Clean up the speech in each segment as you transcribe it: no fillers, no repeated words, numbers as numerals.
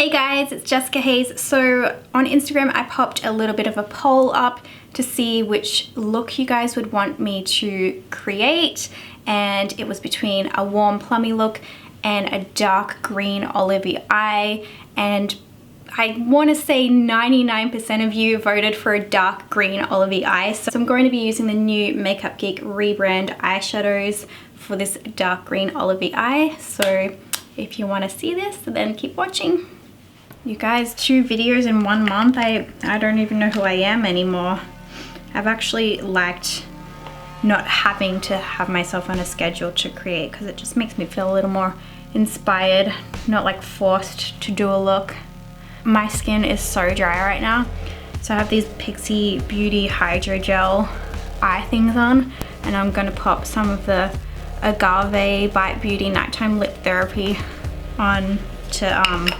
Hey guys, it's Jessica Hayes. So on Instagram I popped a little bit of a poll up to see which look you guys would want me to create, and it was between a warm plummy look and a dark green olivey eye, and I want to say 99% of you voted for a dark green olivey eye. So I'm going to be using the new Makeup Geek rebrand eyeshadows for this dark green olivey eye. So if you want to see this, then keep watching. You guys, 2 videos in 1 month. I don't even know who I am anymore. I've actually liked not having to have myself on a schedule to create, because it just makes me feel a little more inspired, not like forced to do a look. My skin is so dry right now, so I have these Pixie Beauty Hydrogel eye things on, and I'm gonna pop some of the Agave Bite Beauty Nighttime Lip Therapy on to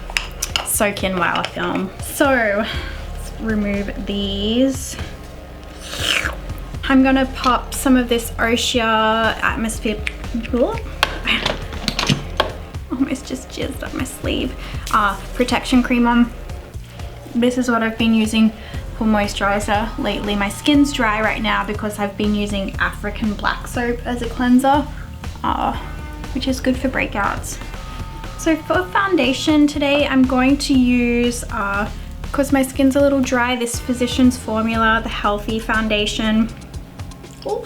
soak in while I film. So let's remove these. I'm gonna pop some of this Osea Atmosphere, almost just jizzed up my sleeve, protection cream on. This is what I've been using for moisturizer lately. My skin's dry right now because I've been using African black soap as a cleanser, which is good for breakouts. So for foundation today, I'm going to use, because my skin's a little dry, this Physicians Formula, the Healthy Foundation. Ooh.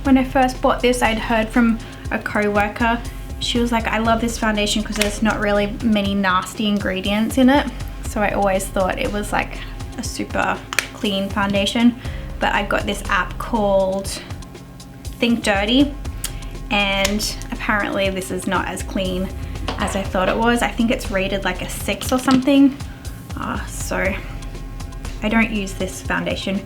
When I first bought this, I'd heard from a co-worker. She was like, I love this foundation because there's not really many nasty ingredients in it. So I always thought it was like a super clean foundation. But I got this app called Think Dirty, and apparently this is not as clean as I thought it was. I think it's rated like a 6 or something. So I don't use this foundation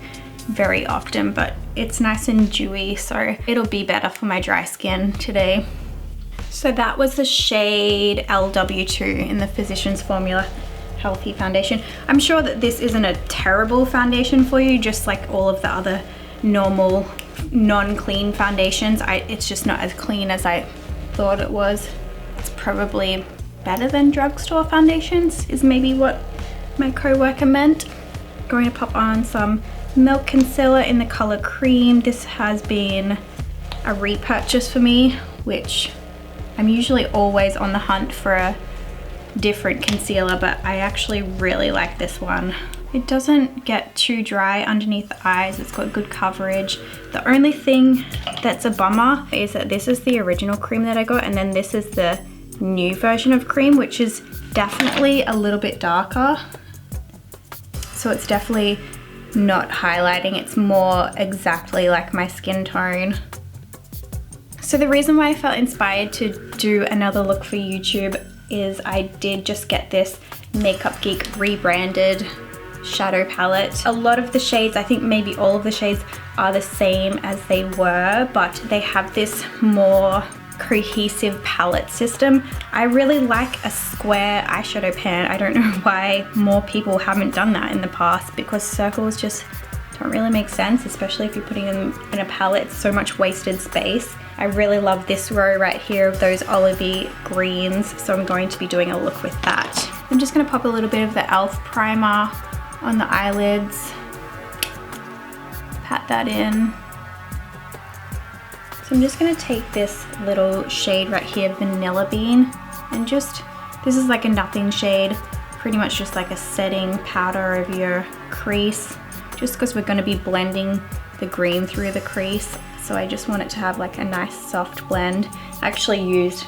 very often, but it's nice and dewy, so it'll be better for my dry skin today. So that was the shade LW2 in the Physicians Formula Healthy Foundation. I'm sure that this isn't a terrible foundation for you, just like all of the other normal non-clean foundations. It's just not as clean as I thought it was. It's probably better than drugstore foundations, is maybe what my co-worker meant. Going to pop on some Milk Concealer in the color Cream. This has been a repurchase for me, which I'm usually always on the hunt for a different concealer, but I actually really like this one. It doesn't get too dry underneath the eyes. It's got good coverage. The only thing that's a bummer is that this is the original cream that I got, and then this is the new version of cream, which is definitely a little bit darker. So it's definitely not highlighting. It's more exactly like my skin tone. So the reason why I felt inspired to do another look for YouTube is I did just get this Makeup Geek rebranded shadow palette. A lot of the shades, I think maybe all of the shades, are the same as they were, but they have this more cohesive palette system. I really like a square eyeshadow pan. I don't know why more people haven't done that in the past, because circles just don't really make sense, especially if you're putting them in a palette. It's so much wasted space. I really love this row right here of those olivey greens, so I'm going to be doing a look with that. I'm just going to pop a little bit of the e.l.f. primer on the eyelids, pat that in. So I'm just going to take this little shade right here, Vanilla Bean, and just, this is like a nothing shade, pretty much just like a setting powder of your crease, just because we're going to be blending the green through the crease. So I just want it to have like a nice soft blend. I actually used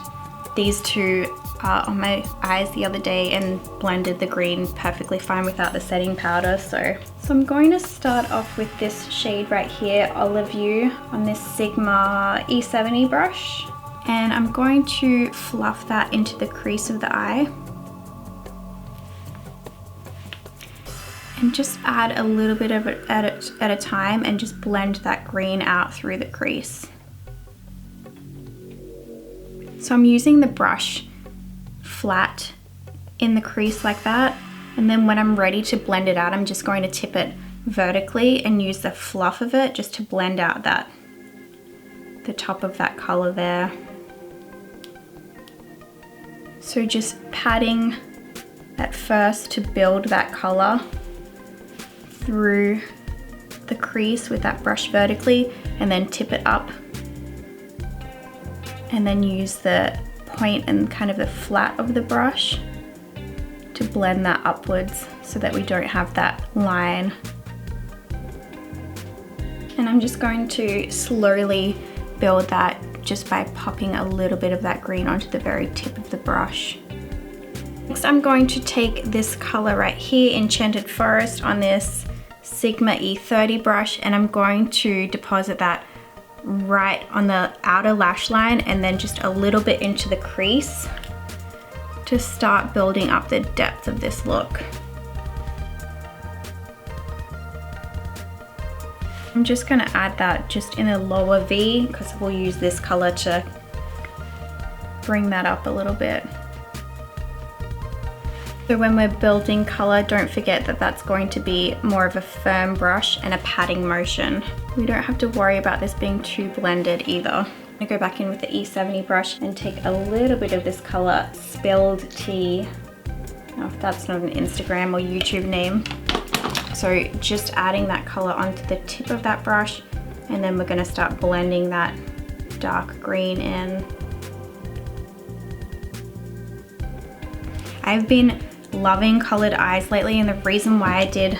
these two on my eyes the other day and blended the green perfectly fine without the setting powder. So I'm going to start off with this shade right here, Olivey, on this Sigma E70 brush. And I'm going to fluff that into the crease of the eye. And just add a little bit of it at a time and just blend that green out through the crease. So I'm using the brush flat in the crease like that, and then when I'm ready to blend it out, I'm just going to tip it vertically and use the fluff of it just to blend out the top of that color there. So just patting at first to build that color through the crease with that brush vertically, and then tip it up, and then use the point and kind of the flat of the brush to blend that upwards so that we don't have that line. And I'm just going to slowly build that just by popping a little bit of that green onto the very tip of the brush. Next, I'm going to take this color right here, Enchanted Forest, on this Sigma E30 brush, and I'm going to deposit that right on the outer lash line and then just a little bit into the crease to start building up the depth of this look. I'm just going to add that just in a lower V because we'll use this color to bring that up a little bit. So when we're building color, don't forget that that's going to be more of a firm brush and a patting motion. We don't have to worry about this being too blended either. I'm going to go back in with the E70 brush and take a little bit of this color, Spilled Tea. Now, if that's not an Instagram or YouTube name. So just adding that color onto the tip of that brush, and then we're going to start blending that dark green in. I've been loving colored eyes lately, and the reason why I did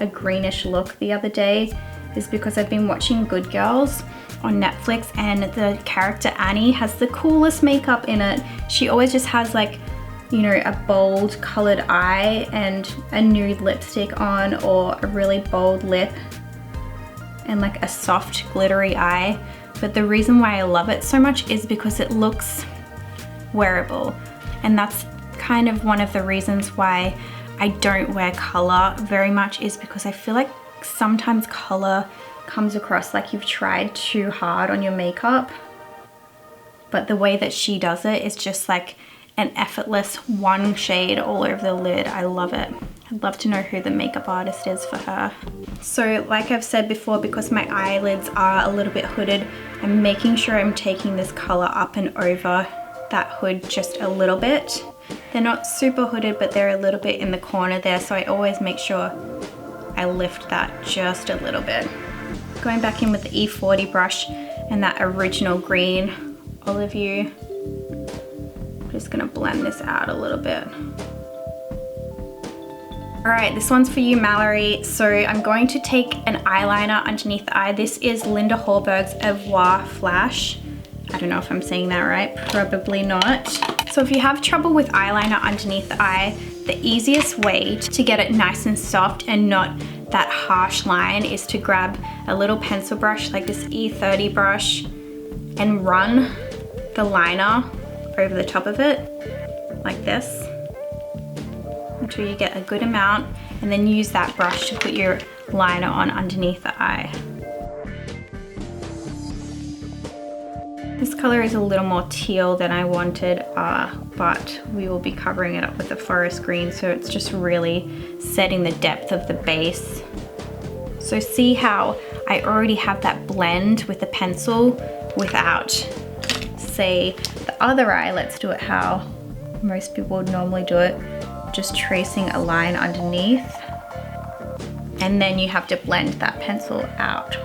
a greenish look the other day is because I've been watching Good Girls on Netflix, and the character Annie has the coolest makeup in it. She always just has like, you know, a bold colored eye and a nude lipstick on, or a really bold lip and like a soft glittery eye. But the reason why I love it so much is because it looks wearable, and that's kind of one of the reasons why I don't wear color very much, is because I feel like sometimes color comes across like you've tried too hard on your makeup. But the way that she does it is just like an effortless one shade all over the lid. I love it. I'd love to know who the makeup artist is for her. So like I've said before, because my eyelids are a little bit hooded, I'm making sure I'm taking this color up and over that hood just a little bit. They're not super hooded, but they're a little bit in the corner there, so I always make sure I lift that just a little bit. Going back in with the E40 brush and that original green Olivey, just gonna blend this out a little bit. All right, this one's for you, Mallory. So I'm going to take an eyeliner underneath the eye. This is Linda Hallberg's Avoir Flash. I don't know if I'm saying that right, probably not. So if you have trouble with eyeliner underneath the eye, the easiest way to get it nice and soft and not that harsh line is to grab a little pencil brush like this E30 brush and run the liner over the top of it like this until you get a good amount, and then use that brush to put your liner on underneath the eye. This color is a little more teal than I wanted, but we will be covering it up with the forest green, so it's just really setting the depth of the base. So see how I already have that blend with the pencil without, say, the other eye. Let's do it how most people would normally do it, just tracing a line underneath, and then you have to blend that pencil out.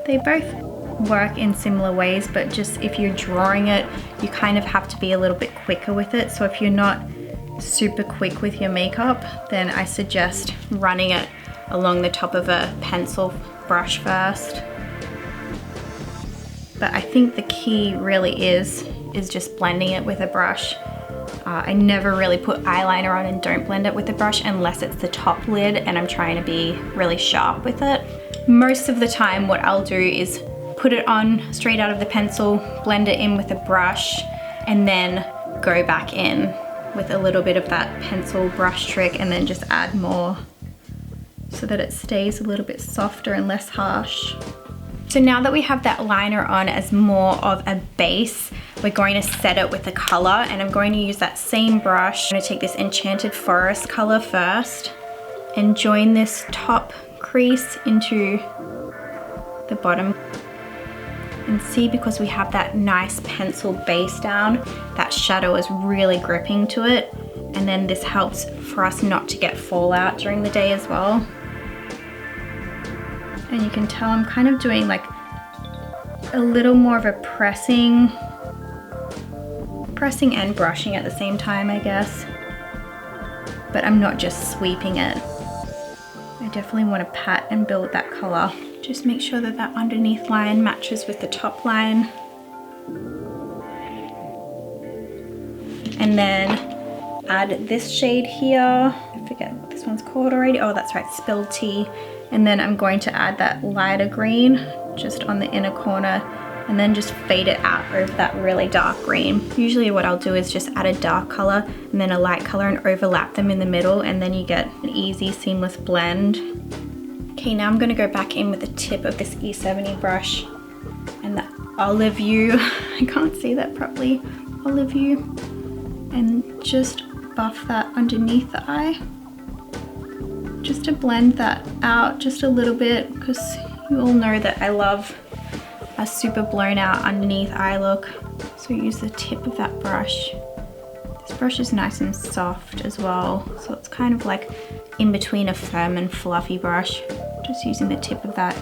They both work in similar ways, but just if you're drawing it, you kind of have to be a little bit quicker with it. So if you're not super quick with your makeup, then I suggest running it along the top of a pencil brush first. But I think the key really is just blending it with a brush. I never really put eyeliner on and don't blend it with a brush unless it's the top lid and I'm trying to be really sharp with it. Most of the time what I'll do is put it on straight out of the pencil, blend it in with a brush, and then go back in with a little bit of that pencil brush trick, and then just add more so that it stays a little bit softer and less harsh. So now that we have that liner on as more of a base, we're going to set it with a color, and I'm going to use that same brush. I'm going to take this Enchanted Forest color first and join this top crease into the bottom. And see, because we have that nice pencil base down, that shadow is really gripping to it, and then this helps for us not to get fallout during the day as well. And you can tell I'm kind of doing like a little more of a pressing and brushing at the same time, I guess. But I'm not just sweeping it. I definitely want to pat and build that color. Just make sure that that underneath line matches with the top line. And then add this shade here. I forget what this one's called already. Oh, that's right, Spilled Tea. And then I'm going to add that lighter green just on the inner corner, and then just fade it out over that really dark green. Usually what I'll do is just add a dark color and then a light color and overlap them in the middle, and then you get an easy, seamless blend. Okay, now I'm gonna go back in with the tip of this E70 brush and the Olivey, I can't see that properly, Olivey, and just buff that underneath the eye. Just to blend that out just a little bit, because you all know that I love a super blown out underneath eye look. So use the tip of that brush. This brush is nice and soft as well, so it's kind of like in between a firm and fluffy brush. Just using the tip of that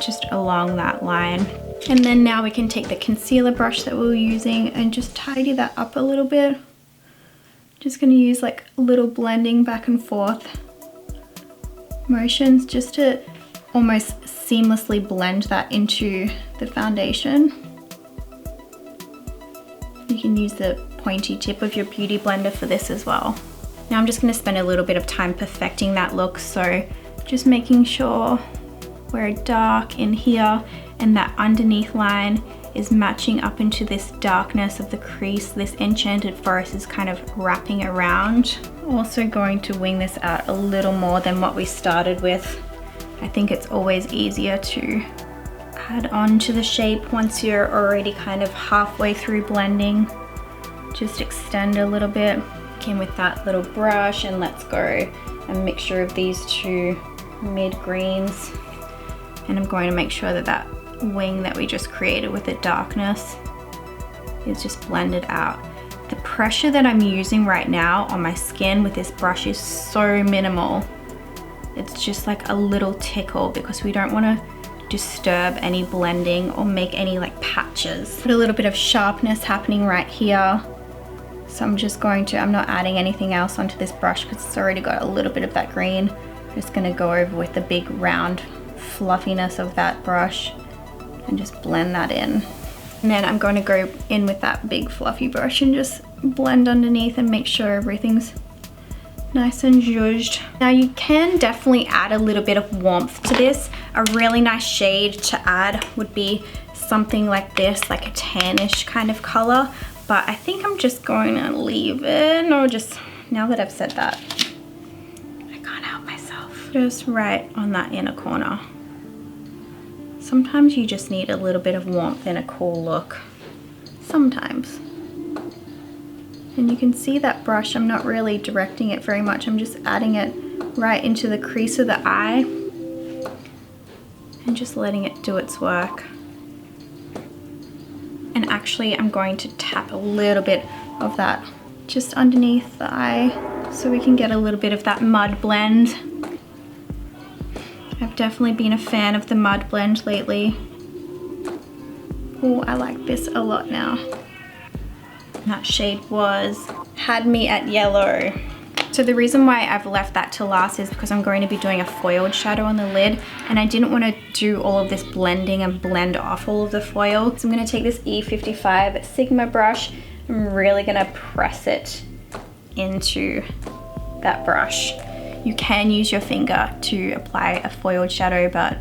just along that line. And then now we can take the concealer brush that we were using and just tidy that up a little bit. Just gonna use like a little blending back and forth motions just to almost seamlessly blend that into the foundation. You can use the pointy tip of your beauty blender for this as well. Now I'm just gonna spend a little bit of time perfecting that look, so just making sure we're dark in here and that underneath line is matching up into this darkness of the crease. This Enchanted Forest is kind of wrapping around. Also going to wing this out a little more than what we started with. I think it's always easier to add on to the shape once you're already kind of halfway through blending. Just extend a little bit. In with that little brush, and let's go a mixture of these two mid greens. And I'm going to make sure that that wing that we just created with the darkness is just blended out. The pressure that I'm using right now on my skin with this brush is so minimal. It's just like a little tickle because we don't want to disturb any blending or make any like patches. Put a little bit of sharpness happening right here. So I'm just going to, I'm not adding anything else onto this brush because it's already got a little bit of that green. I'm just going to go over with the big round fluffiness of that brush and just blend that in. And then I'm going to go in with that big fluffy brush and just blend underneath and make sure everything's nice and zhuzhed. Now you can definitely add a little bit of warmth to this. A really nice shade to add would be something like this, like a tannish kind of color. But I think I'm just going to leave it, or just, now that I've said that, I can't help myself. Just right on that inner corner. Sometimes you just need a little bit of warmth in a cool look. Sometimes. And you can see that brush, I'm not really directing it very much. I'm just adding it right into the crease of the eye and just letting it do its work. And actually I'm going to tap a little bit of that just underneath the eye so we can get a little bit of that mud blend. I've definitely been a fan of the mud blend lately. Oh, I like this a lot now. That shade had me at yellow. So the reason why I've left that to last is because I'm going to be doing a foiled shadow on the lid, and I didn't want to do all of this blending and blend off all of the foil. So I'm going to take this E55 Sigma brush. I'm really going to press it into that brush. You can use your finger to apply a foiled shadow, but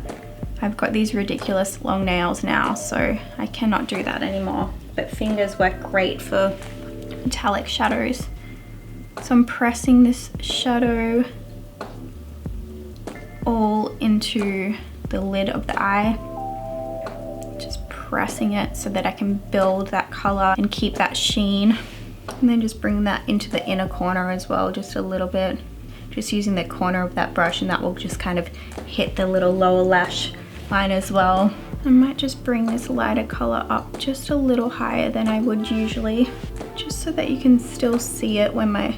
I've got these ridiculous long nails now, so I cannot do that anymore. But fingers work great for metallic shadows. So I'm pressing this shadow all into the lid of the eye. Just pressing it so that I can build that color and keep that sheen. And then just bring that into the inner corner as well, just a little bit. Just using the corner of that brush, and that will just kind of hit the little lower lash line as well. I might just bring this lighter color up just a little higher than I would usually, just just so that you can still see it when my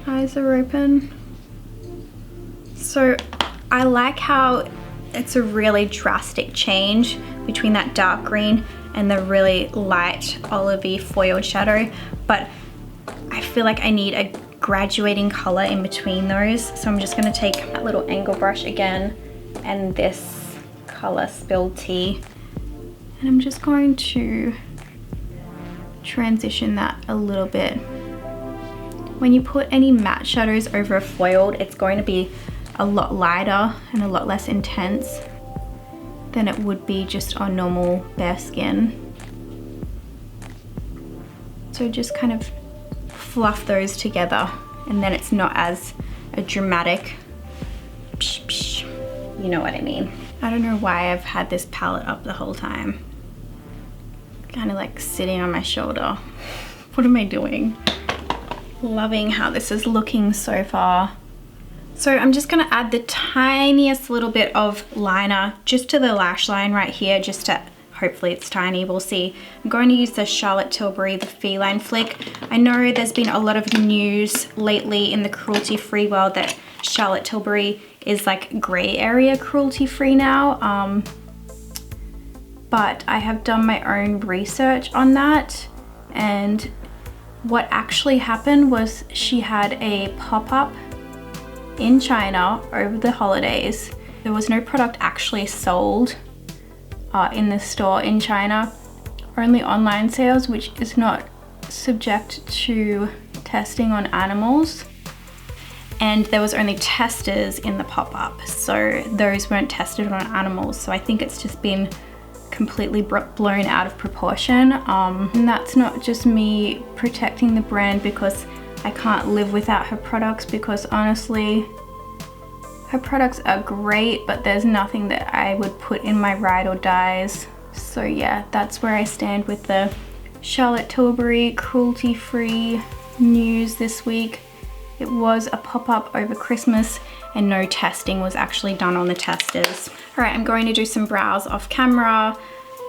eyes are open. So I like how it's a really drastic change between that dark green and the really light olivey foiled shadow, but I feel like I need a graduating color in between those. So I'm just gonna take that little angle brush again and this color Spilled Tea, and I'm just going to transition that a little bit. When you put any matte shadows over a foiled, it's going to be a lot lighter and a lot less intense than it would be just on normal bare skin. So just kind of fluff those together, and then it's not as a dramatic psh, psh, you know what I mean. I don't know why I've had this palette up the whole time. Kind of like sitting on my shoulder. What am I doing? Loving how this is looking so far. So I'm just gonna add the tiniest little bit of liner just to the lash line right here, just to, hopefully it's tiny, we'll see. I'm going to use the Charlotte Tilbury, the Feline Flick. I know there's been a lot of news lately in the cruelty-free world that Charlotte Tilbury is like gray area cruelty-free now. But I have done my own research on that, and what actually happened was she had a pop-up in China over the holidays. There was no product actually sold in the store in China, only online sales, which is not subject to testing on animals. And there was only testers in the pop-up, so those weren't tested on animals. So I think it's just been completely blown out of proportion. And that's not just me protecting the brand because I can't live without her products, because honestly, her products are great, but there's nothing that I would put in my ride or dies. So yeah, that's where I stand with the Charlotte Tilbury cruelty-free news this week. It was a pop-up over Christmas and no testing was actually done on the testers. All right, I'm going to do some brows off camera.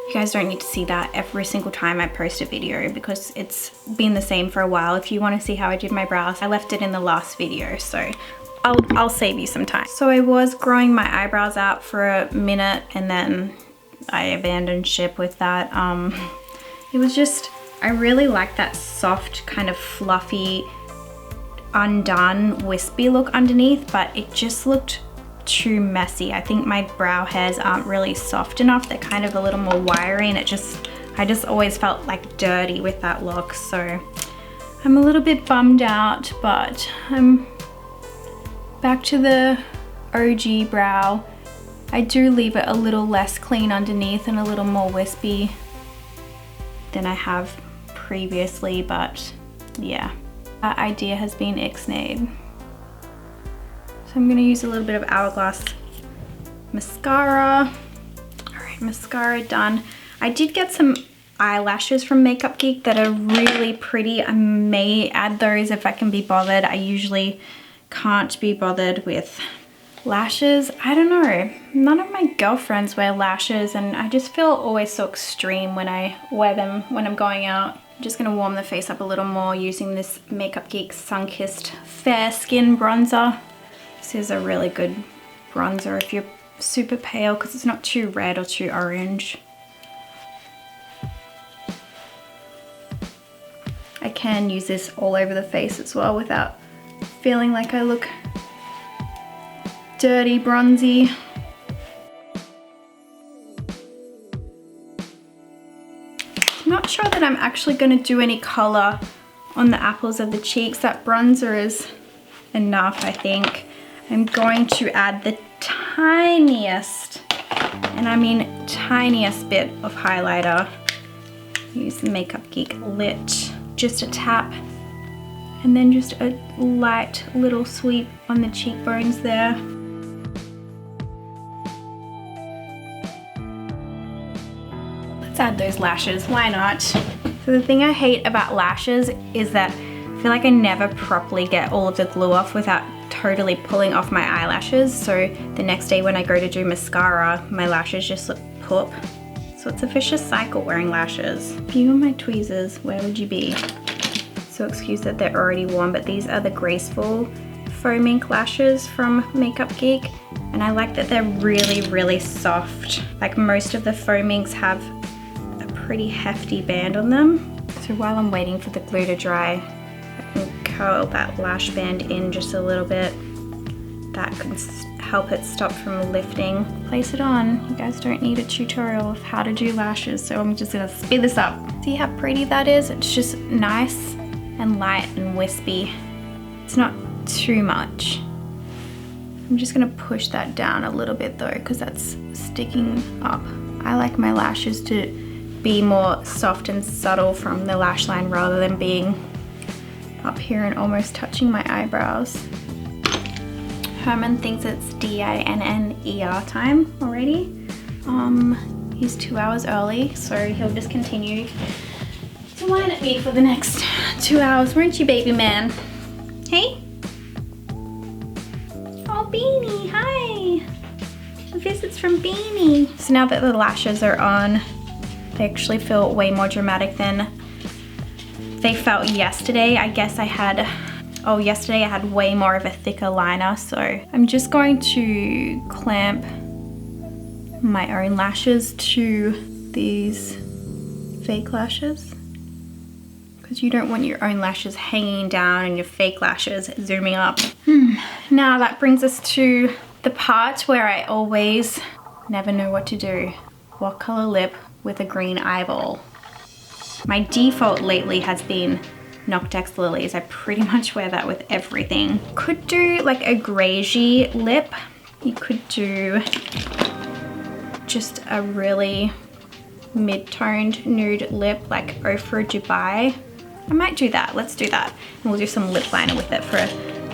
You guys don't need to see that every single time I post a video because it's been the same for a while. If you want to see how I did my brows, I left it in the last video, so I'll save you some time. So I was growing my eyebrows out for a minute and then I abandoned ship with that. It was just, I really like that soft kind of fluffy, undone, wispy look underneath, but it just looked too messy. I think my brow hairs aren't really soft enough. They're kind of a little more wiry, and I just always felt like dirty with that look. So I'm a little bit bummed out, but I'm back to the OG brow. I do leave it a little less clean underneath and a little more wispy than I have previously, but yeah, that idea has been ixnayed. So I'm gonna use a little bit of Hourglass mascara. All right, mascara done. I did get some eyelashes from Makeup Geek that are really pretty. I may add those if I can be bothered. I usually can't be bothered with lashes. I don't know. None of my girlfriends wear lashes and I just feel always so extreme when I wear them when I'm going out. I'm just gonna warm the face up a little more using this Makeup Geek Sunkissed Fair Skin Bronzer. This is a really good bronzer if you're super pale because it's not too red or too orange. I can use this all over the face as well without feeling like I look dirty, bronzy. I'm not sure that I'm actually going to do any color on the apples of the cheeks. That bronzer is enough, I think. I'm going to add the tiniest, and I mean tiniest bit of highlighter. Use the Makeup Geek Lit. Just a tap, and then just a light little sweep on the cheekbones there. Let's add those lashes, why not? So the thing I hate about lashes is that I feel like I never properly get all of the glue off without totally pulling off my eyelashes. So the next day when I go to do mascara, my lashes just look poop. So it's a vicious cycle wearing lashes. If you were my tweezers, where would you be? So excuse that they're already warm, but these are the graceful foam ink lashes from Makeup Geek. And I like that they're really, really soft. Like most of the foam inks have a pretty hefty band on them. So while I'm waiting for the glue to dry, I can curl that lash band in just a little bit. That can help it stop from lifting. Place it on. You guys don't need a tutorial of how to do lashes, so I'm just gonna speed this up. See how pretty that is? It's just nice and light and wispy. It's not too much. I'm just gonna push that down a little bit though, because that's sticking up. I like my lashes to be more soft and subtle from the lash line rather than being up here and almost touching my eyebrows. Herman thinks it's DINNER time already. He's 2 hours early, so he'll just continue to whine at me for the next 2 hours, won't you, baby man? Hey? Oh, Beanie, hi! Visits from Beanie. So now that the lashes are on, they actually feel way more dramatic than they felt yesterday. I guess yesterday I had way more of a thicker liner, so I'm just going to clamp my own lashes to these fake lashes, because you don't want your own lashes hanging down and your fake lashes zooming up. Now that brings us to the part where I always never know what to do. What color lip with a green eyeball? My default lately has been Noctex Lilies. I pretty much wear that with everything. Could do like a greigey lip. You could do just a really mid-toned nude lip like Ofra Dubai. I might do that. Let's do that. And we'll do some lip liner with it for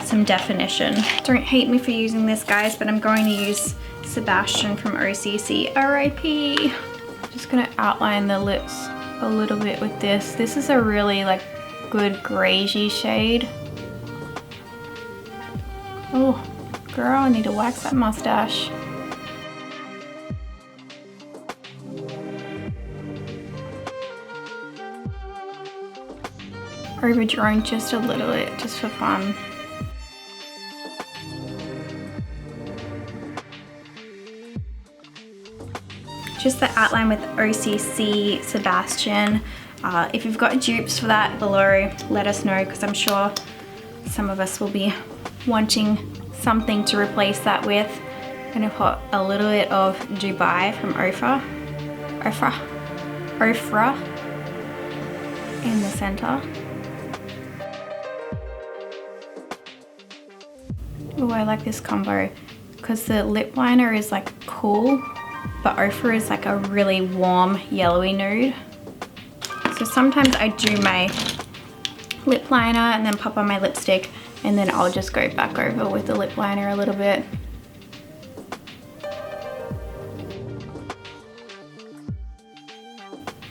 some definition. Don't hate me for using this, guys, but I'm going to use Sebastian from OCC. RIP. Just gonna outline the lips a little bit with this. This is a really like good greigey shade. Oh, girl, I need to wax that mustache. Overdrawn just a little bit, just for fun. Just the outline with OCC Sebastian. If you've got dupes for that below, let us know, because I'm sure some of us will be wanting something to replace that with. I'm gonna put a little bit of Dubai from Ofra in the center. Oh, I like this combo because the lip liner is like cool, but Ofra is like a really warm yellowy nude. So sometimes I do my lip liner and then pop on my lipstick, and then I'll just go back over with the lip liner a little bit.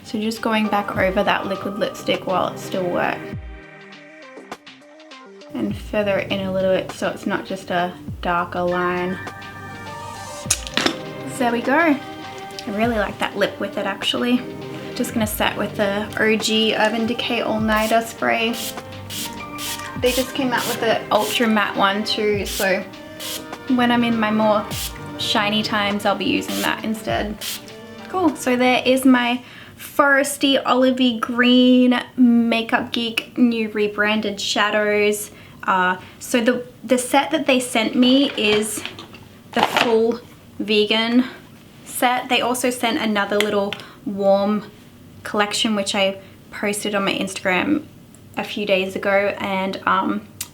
So just going back over that liquid lipstick while it's still wet. And feather it in a little bit so it's not just a darker line. So there we go. I really like that lip with it actually. Just gonna set with the OG Urban Decay All Nighter spray. They just came out with the ultra matte one too, so when I'm in my more shiny times I'll be using that instead. Cool, so there is my foresty olivey green Makeup Geek new rebranded shadows. So the set that they sent me is the full vegan set. They also sent another little warm collection which I posted on my Instagram a few days ago, and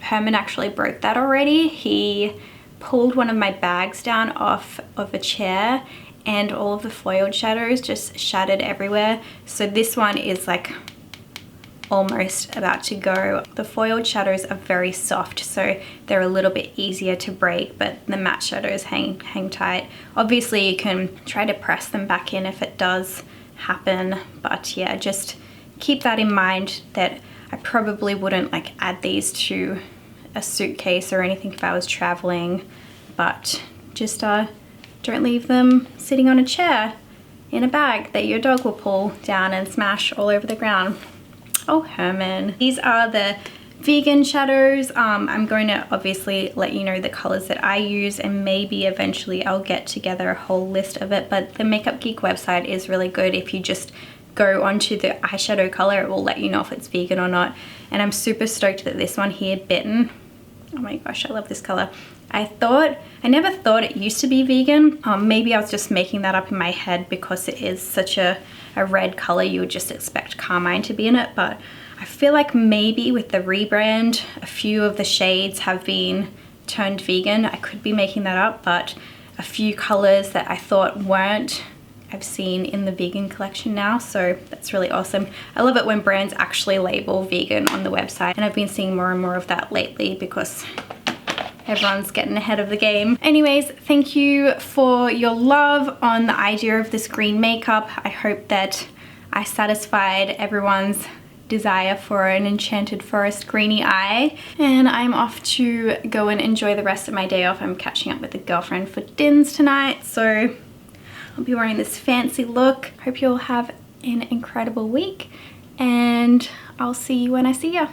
Herman actually broke that already. He pulled one of my bags down off of a chair and all of the foiled shadows just shattered everywhere. So this one is like almost about to go. The foiled shadows are very soft, so they're a little bit easier to break, but the matte shadows hang tight. Obviously you can try to press them back in if it does happen, but yeah, just keep that in mind that I probably wouldn't like add these to a suitcase or anything if I was traveling, but just don't leave them sitting on a chair in a bag that your dog will pull down and smash all over the ground. Oh, Herman. These are the vegan shadows. I'm going to obviously let you know the colors that I use, and maybe eventually I'll get together a whole list of it, but the Makeup Geek website is really good. If you just go onto the eyeshadow color, it will let you know if it's vegan or not. And I'm super stoked that this one here, Bitten, oh my gosh, I love this color. I never thought it used to be vegan. Maybe I was just making that up in my head because it is such a red color. You would just expect carmine to be in it, but I feel like maybe with the rebrand, a few of the shades have been turned vegan. I could be making that up, but a few colors that I thought weren't, I've seen in the vegan collection now, so that's really awesome. I love it when brands actually label vegan on the website, and I've been seeing more and more of that lately because everyone's getting ahead of the game. Anyways, thank you for your love on the idea of this green makeup. I hope that I satisfied everyone's desire for an enchanted forest greeny eye, and I'm off to go and enjoy the rest of my day off. I'm catching up with a girlfriend for dins tonight, so I'll be wearing this fancy look. Hope you'll have an incredible week, and I'll see you when I see ya.